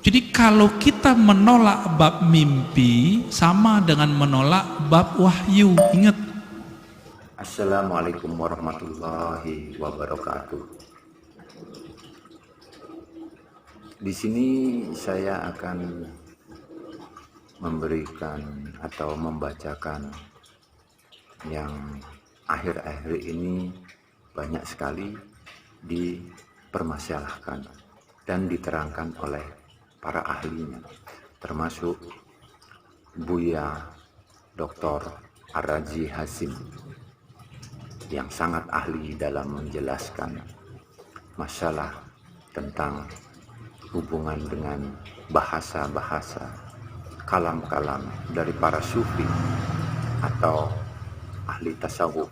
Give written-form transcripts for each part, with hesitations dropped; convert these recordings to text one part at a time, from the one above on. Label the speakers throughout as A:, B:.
A: Jadi kalau kita menolak bab mimpi sama dengan menolak bab wahyu. Ingat.
B: Assalamualaikum warahmatullahi wabarakatuh. Di sini saya akan memberikan atau membacakan yang akhir-akhir ini banyak sekali dipermasalahkan dan diterangkan oleh para ahlinya, termasuk Buya Dr. Ar-Raji Hasim yang sangat ahli dalam menjelaskan masalah tentang hubungan dengan bahasa-bahasa, kalam-kalam dari para sufi atau ahli tasawuf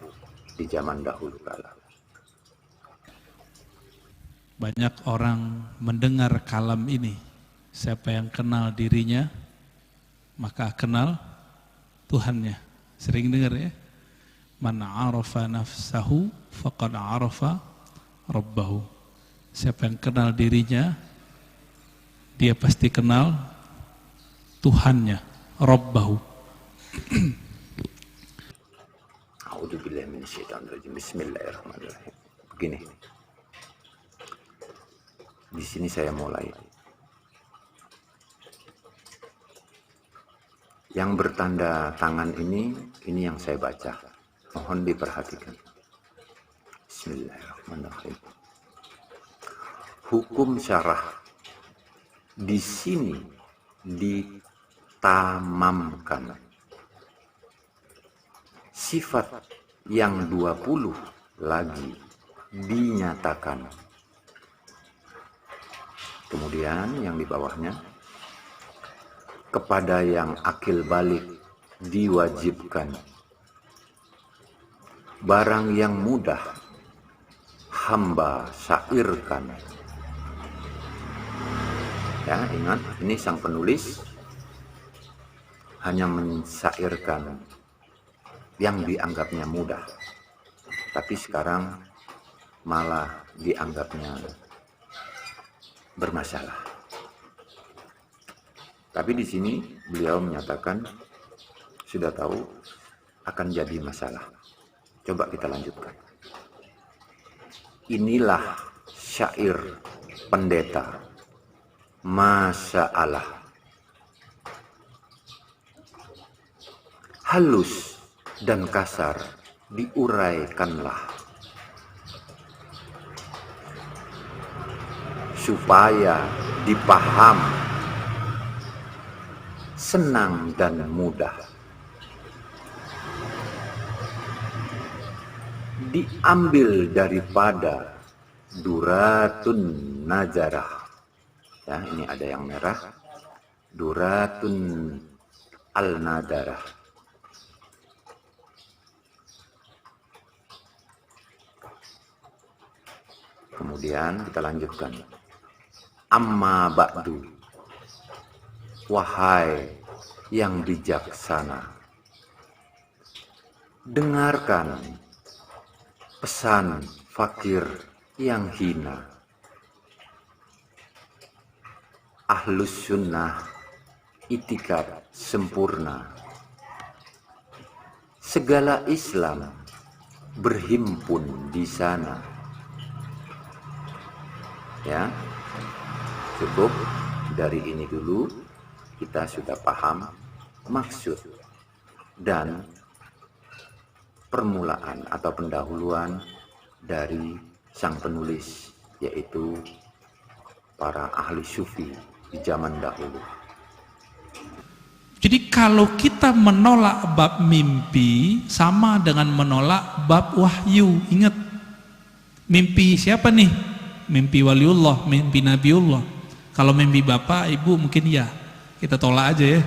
B: di zaman dahulu kala.
A: Banyak orang mendengar kalam ini. Siapa yang kenal dirinya, maka kenal Tuhannya. Sering dengar ya? Man arafa nafsahu faqad arafa rabbahu. Siapa yang kenal dirinya, dia pasti kenal Tuhannya, Rabbahu.
B: A'udzubillahi minasyaitonirrajim. Bismillahirrahmanirrahim. Begini. Di sini saya mulai. Yang bertanda tangan ini yang saya baca. Mohon diperhatikan. Bismillahirrahmanirrahim. Hukum syarah di sini ditamamkan. Sifat yang 20 lagi dinyatakan. Kemudian yang di bawahnya, kepada yang akil balik diwajibkan. Barang yang mudah hamba syairkan. Ya, ingat, ini sang penulis hanya mensyairkan yang dianggapnya mudah, tapi sekarang malah dianggapnya bermasalah. Tapi di sini beliau menyatakan sudah tahu akan jadi masalah. Coba kita lanjutkan. Inilah syair pendeta. Masya Allah. Halus dan kasar diuraikanlah supaya dipaham, senang dan mudah. Diambil daripada Duratun Najarah. Ya, ini ada yang merah, Duratun Al-Nadarah. Kemudian kita lanjutkan. Amma ba'du, wahai yang bijaksana, dengarkan pesan fakir yang hina. Ahlus sunnah itikad sempurna. Segala Islam berhimpun di sana. Ya, cukup dari ini dulu kita sudah paham maksud dan permulaan atau pendahuluan dari sang penulis, yaitu para ahli sufi di zaman dahulu.
A: Jadi kalau kita menolak bab mimpi sama dengan menolak bab wahyu. Ingat, mimpi siapa nih? Mimpi waliullah, mimpi nabiullah. Kalau mimpi bapak, ibu mungkin ya, kita tolak aja ya.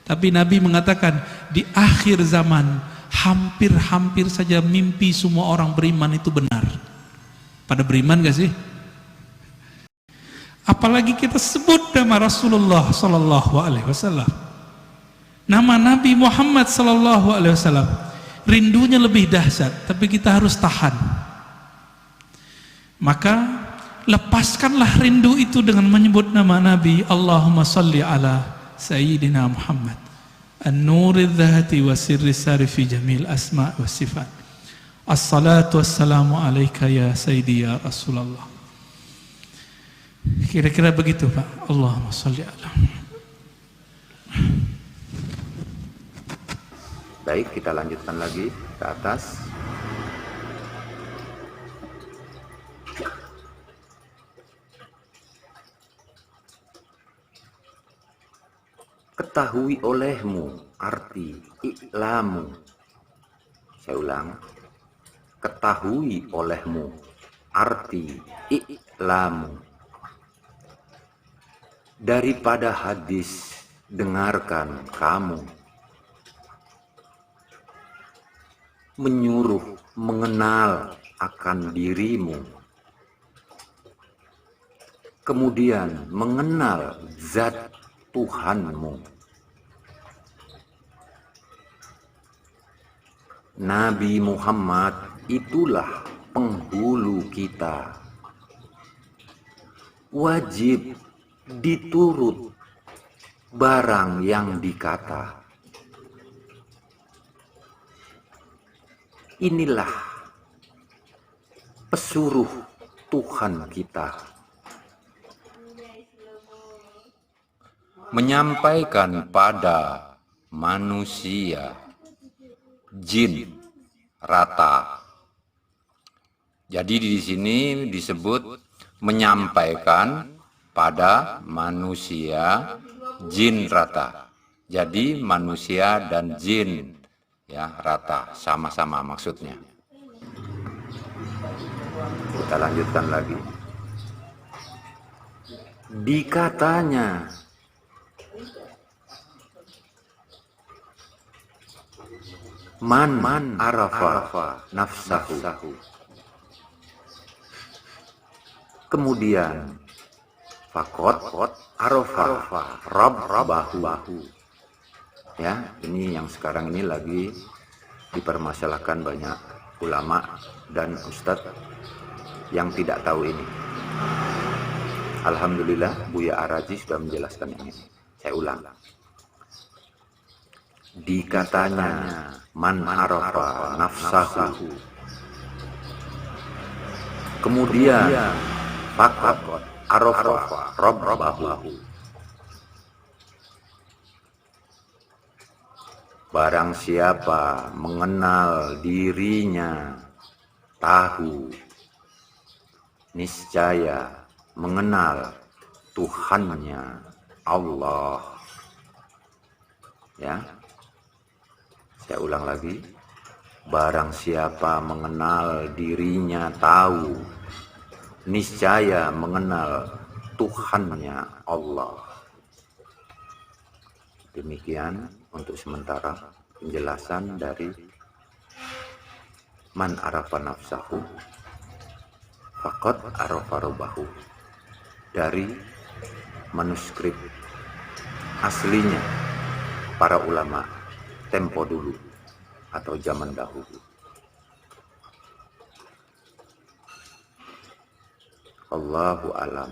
A: Tapi Nabi mengatakan di akhir zaman hampir-hampir saja mimpi semua orang beriman itu benar. Pada beriman gak sih? Apalagi kita sebut nama Rasulullah Sallallahu Alaihi Wasallam, nama Nabi Muhammad Sallallahu Alaihi Wasallam, rindunya lebih dahsyat, tapi kita harus tahan. Maka lepaskanlah rindu itu dengan menyebut nama Nabi. Allahumma salli ala Sayyidina Muhammad an-nuri dhati wa sirri sari fi jamil asma' wa sifat. Assalatu wassalamu alaika ya Sayyidi ya Rasulullah. Kira-kira begitu Pak. Allahumma salli ala.
B: Baik, kita lanjutkan lagi ke atas. Ketahui olehmu arti i'lamu. Saya ulang. Ketahui olehmu arti i'lamu. Daripada hadis dengarkan kamu. Menyuruh mengenal akan dirimu. Kemudian mengenal zat Tuhanmu. Nabi Muhammad itulah penghulu kita. Wajib diturut barang yang dikata. Inilah pesuruh Tuhan kita. Menyampaikan pada manusia, jin, rata. Jadi di sini disebut menyampaikan pada manusia, jin, rata. Jadi manusia dan jin ya rata, sama-sama maksudnya. Kita lanjutkan lagi. Dikatanya man arafa nafsahu. Kemudian fakot arafa rabbahu. Ya, ini yang sekarang ini lagi dipermasalahkan banyak ulama dan ustadz yang tidak tahu ini. Alhamdulillah Buya Araji sudah menjelaskan ini. Saya ulang. Dikatanya man arafa nafsahu. Kemudian fakot arafa rabbahu. Barang siapa mengenal dirinya, tahu, niscaya mengenal Tuhannya, Allah. Ya, saya ulang lagi. Barang siapa mengenal dirinya, tahu, niscaya mengenal Tuhannya, Allah. Demikian untuk sementara penjelasan dari man arafa nafsahu faqad arafa rabbahu dari manuskrip aslinya para ulama tempo dulu atau zaman dahulu. Allahu a'lam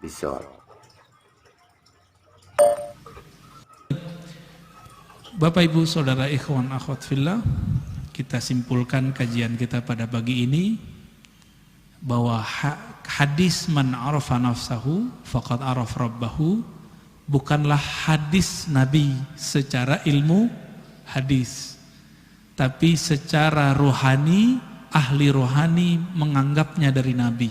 B: bishawab.
A: Bapak Ibu Saudara ikhwan akhwat fillah, kita simpulkan kajian kita pada pagi ini bahwa hadis man arafa nafsahu faqad arafa rabbahu bukanlah hadis Nabi secara ilmu hadis, tapi secara rohani, ahli rohani menganggapnya dari Nabi.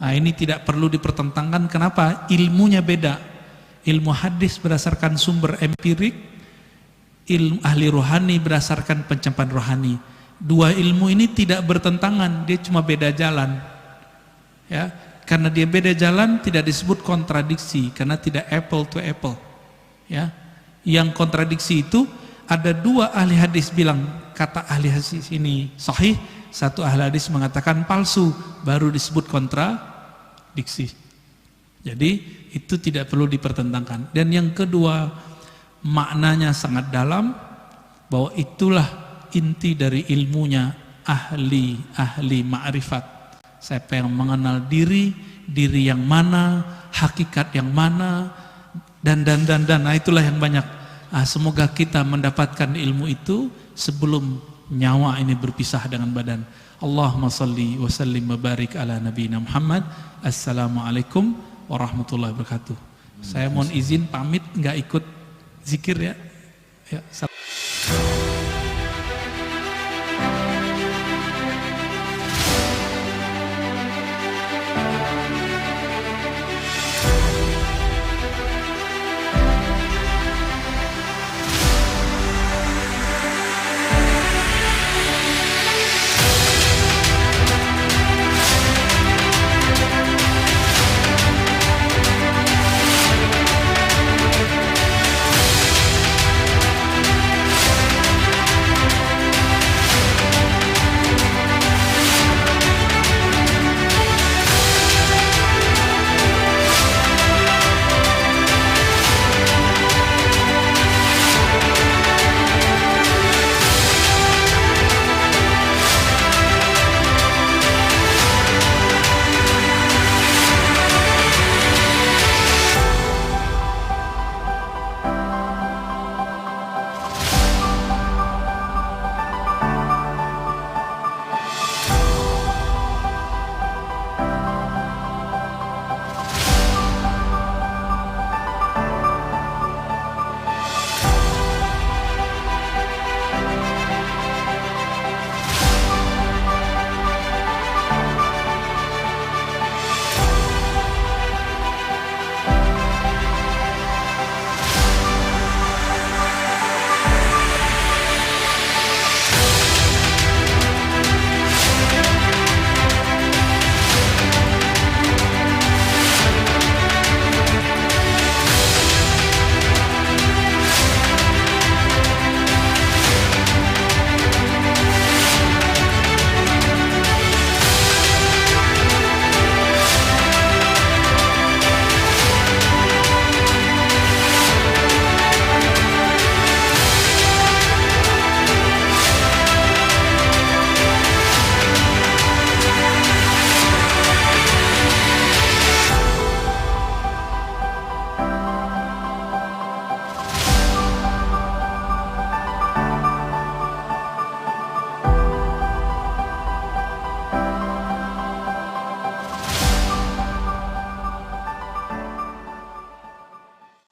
A: Nah, ini tidak perlu dipertentangkan. Kenapa? Ilmunya beda. Ilmu hadis berdasarkan sumber empirik, ilmu ahli rohani berdasarkan pencapaian rohani. Dua ilmu ini tidak bertentangan, dia cuma beda jalan. Ya, karena dia beda jalan tidak disebut kontradiksi, karena tidak apple to apple. Ya, yang kontradiksi itu ada dua ahli hadis bilang kata ahli hadis ini sahih, satu ahli hadis mengatakan palsu, baru disebut kontradiksi. Jadi itu tidak perlu dipertentangkan. Dan yang kedua, maknanya sangat dalam, bahwa itulah inti dari ilmunya ahli ma'rifat. Saya pengen mengenal diri yang mana, hakikat yang mana, dan. Nah, itulah yang banyak. Semoga kita mendapatkan ilmu itu sebelum nyawa ini berpisah dengan badan. Allahumma salli wa sallim wa barik ala nabiyina Muhammad. Assalamualaikum warahmatullahi wabarakatuh. Saya mohon izin pamit, nggak ikut zikir ya. Ya, salam.